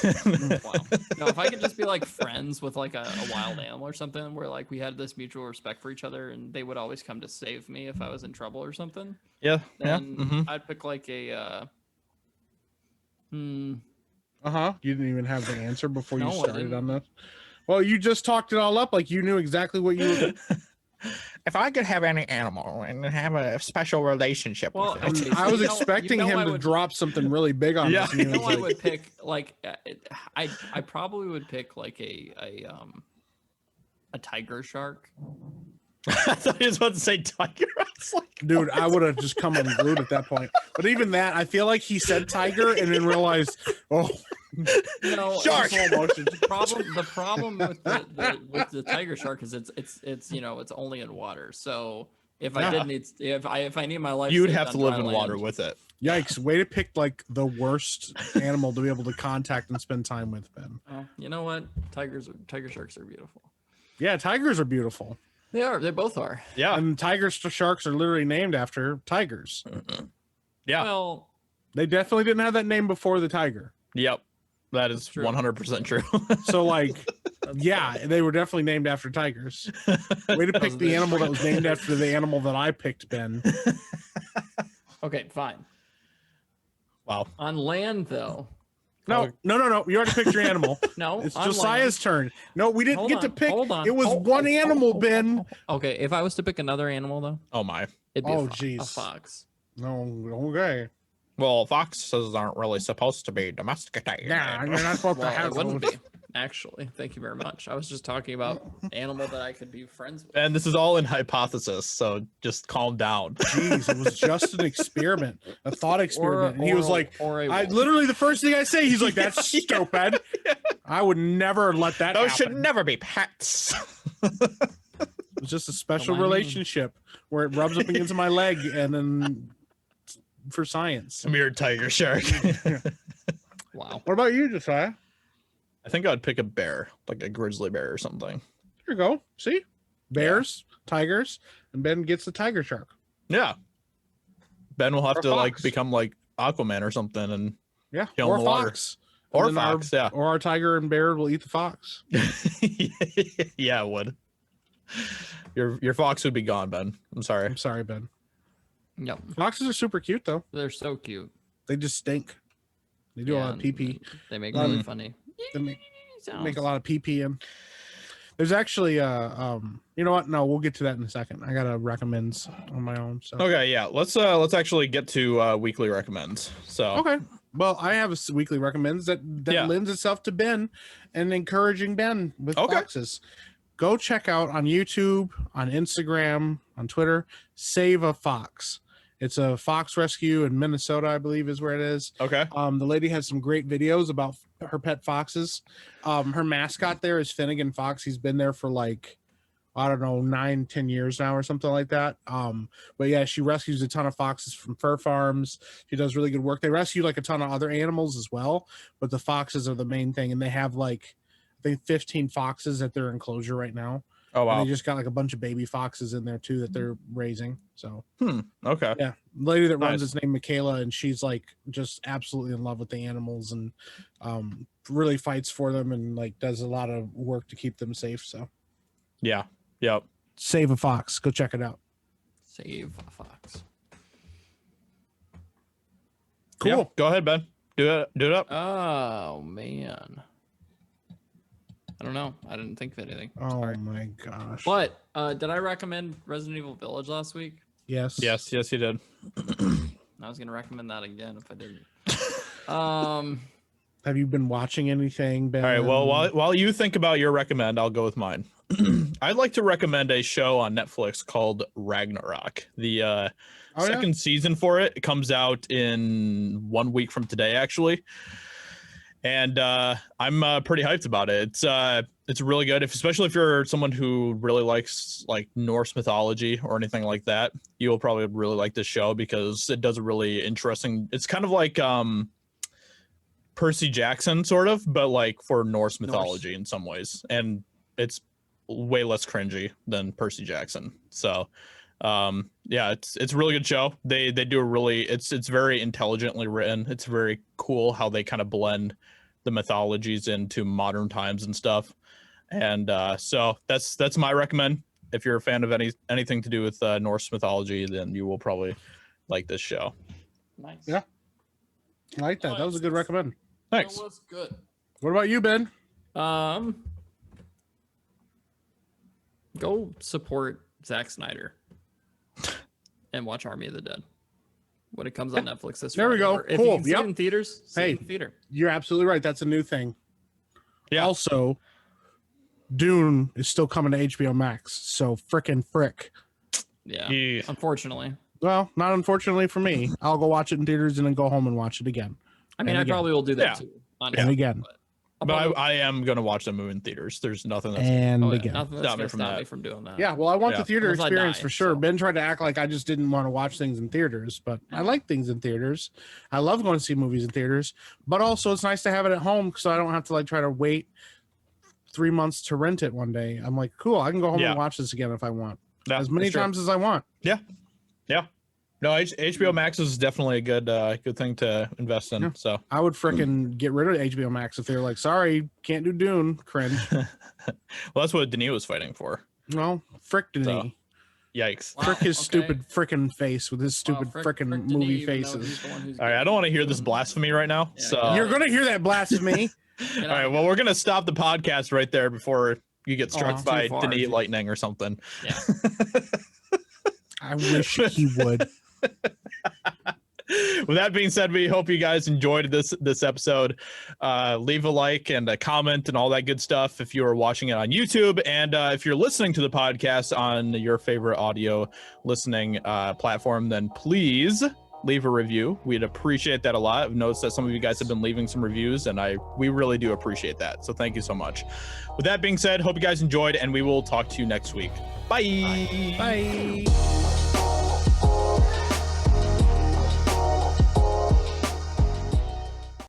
Wow. No, if I could just be like friends with like a wild animal or something, where like we had this mutual respect for each other, and they would always come to save me if I was in trouble or something. Yeah, Then yeah. I'd pick like a. you didn't even have the answer before you No, I started didn't. on this. Well, you just talked it all up like you knew exactly what you were. If I could have any animal and have a special relationship Well, with it. okay, I so was you know- expecting you know him I to would- drop something really big on Yeah. us. and he You know, was I like, would pick like I probably would pick like a tiger shark. I thought he was about to say tiger. I was like, dude, I would have just come unglued at that point. But even that, I feel like he said tiger and then realized, oh, No, Shark! The problem with the tiger shark is it's you know it's only in water. So if I did need if I need my life, you would saved have on to live dry in land- water with it. yikes! Way to pick like the worst animal to be able to contact and spend time with, Ben. Well, you know what? Tiger sharks are beautiful. Yeah, tigers are beautiful, They are. They both are. Yeah, and tiger sharks are literally named after tigers. yeah, Well, They definitely didn't have that name before the tiger. yep. That is true. 100% true. So, like, yeah, they were definitely named after tigers. Way to pick the animal that was named after the animal that I picked, Ben. okay, fine. Wow. On land, though. No. You already picked your animal. No, It's on Josiah's turn. No, we didn't Hold get to on, pick. hold on. It was Oh, one oh, animal, oh, Ben. land. Okay, if I was to pick another animal, though, Oh my. it'd be Oh, a jeez. fox. No, okay. Well, foxes aren't really supposed to be domesticated. Yeah, you're not supposed to Well, have it wouldn't those. be. Actually, thank you very much. I was just talking about animal that I could be friends with. And this is all in hypothesis, so just calm down. Jeez, it was just an experiment, a thought experiment. And he was like, or I literally, the first thing I say, he's like, that's stupid. I would never let that Those happen. should never be pets. It was just a special Don't mind me. relationship where it rubs up against my leg and then for science. Come here, tiger shark. Wow. What about you, Josiah? I think I'd pick a bear, like a grizzly bear or something. Here you go. See? Bears, tigers, and Ben gets the tiger shark. Yeah. Ben will have Or to like fox. become like Aquaman or something and Yeah. Kill Or in the water. fox. or And then fox, yeah. Or our tiger and bear will eat the fox. Yeah, it would. Your fox would be gone, Ben. I'm sorry. I'm sorry, Ben. Yep. Foxes are super cute though. They're so cute. They just stink. They do a lot of pee pee. They make Um, really funny. They make sounds. a lot of pee pee in. There's actually you know what? No, we'll get to that in a second. I got a recommends on my own. So Okay, yeah. Let's actually get to weekly recommends. So okay. Well, I have a weekly recommends that Yeah. lends itself to Ben and encouraging Ben with Okay. foxes. Go check out on YouTube, on Instagram, on Twitter, Save a Fox. It's a fox rescue in Minnesota, I believe is where it is. okay. The lady has some great videos about her pet foxes. Her mascot there is Finnegan Fox. He's been there for like, I don't know, 9-10 years now or something like that. But yeah, she rescues a ton of foxes from fur farms. She does really good work. They rescue like a ton of other animals as well, but the foxes are the main thing. And they have like, I think 15 foxes at their enclosure right now. Oh wow. And they just got like a bunch of baby foxes in there too that they're raising. So Okay. yeah, the lady that runs Nice. it's named Michaela, and she's like just absolutely in love with the animals and really fights for them and like does a lot of work to keep them safe. So Yeah. Yep. Save a Fox, go check it out. Save a fox. Cool. Yeah, go ahead, Ben. Do it up. Oh man. I don't know. I didn't think of anything. Oh Sorry. my gosh. But did I recommend Resident Evil Village last week? Yes. Yes, you did. I was gonna recommend that again if I didn't. Have you been watching anything, Ben? All right. Well, while you think about your recommend, I'll go with mine. I'd like to recommend a show on Netflix called Ragnarok. The second season for it comes out in 1 week from today, actually. And I'm pretty hyped about it. It's really good, especially if you're someone who really likes like Norse mythology or anything like that. You'll probably really like this show because it does a really interesting. It's kind of like Percy Jackson, sort of, but like for Norse mythology in some ways, and it's way less cringy than Percy Jackson. So yeah, it's a really good show. They do a really it's very intelligently written. It's very cool how they kind of blend the mythologies into modern times and stuff. And so that's my recommend. If you're a fan of anything to do with Norse mythology, then you will probably like this show. Nice. Yeah, I like that. That was a good recommend. Thanks. That was good. What about you, Ben? Go support Zack Snyder and watch Army of the Dead when it comes on Netflix this There we Friday. go. Or if Cool. you can see Yep. it in theaters, see Hey. it in theater. You're absolutely right. That's a new thing. Yeah. Also, Dune is still coming to HBO Max. So frickin' frick. Yeah. Yeah. Unfortunately. Well, not unfortunately for me. I'll go watch it in theaters and then go home and watch it again. I mean, And I again. probably will do that Yeah. too. And Honestly. again. But I am gonna watch the movie in theaters. There's nothing that's And Oh, yeah, again. nothing that's Stop me gonna from stop that. me from doing that. Yeah, well, I want Yeah. the theater Unless I experience die, for sure. so. Ben tried to act like I just didn't want to watch things in theaters, but I like things in theaters. I love going to see movies in theaters, but also it's nice to have it at home so I don't have to like try to wait 3 months to rent it one day. I'm like, cool, I can go home Yeah. and watch this again if I want, Yeah, as many that's true. times as I want. Yeah. No, HBO Max is definitely a good thing to invest in. Yeah. So I would frickin' get rid of HBO Max if they were like, sorry, can't do Dune. Cringe. well, that's what Denis was fighting for. Well, frick Denis. So, Yikes. Wow, Frick his okay. stupid frickin' face with his stupid Frick frickin' Denis, movie even though faces. he's the one who's All right, I don't want to hear this blasphemy right now. Yeah, So You're gonna hear that blasphemy. Get all out right, of well, we're gonna stop the podcast right there before you get struck too by far. Denis lightning or something. here. Yeah. I wish he would. With that being said, we hope you guys enjoyed this episode. Leave a like and a comment and all that good stuff if you are watching it on YouTube, and if you're listening to the podcast on your favorite audio listening platform, then please leave a review. We'd appreciate that a lot. I've noticed that some of you guys have been leaving some reviews, and we really do appreciate that. So thank you so much. With that being said, hope you guys enjoyed, and we will talk to you next week. Bye. Bye.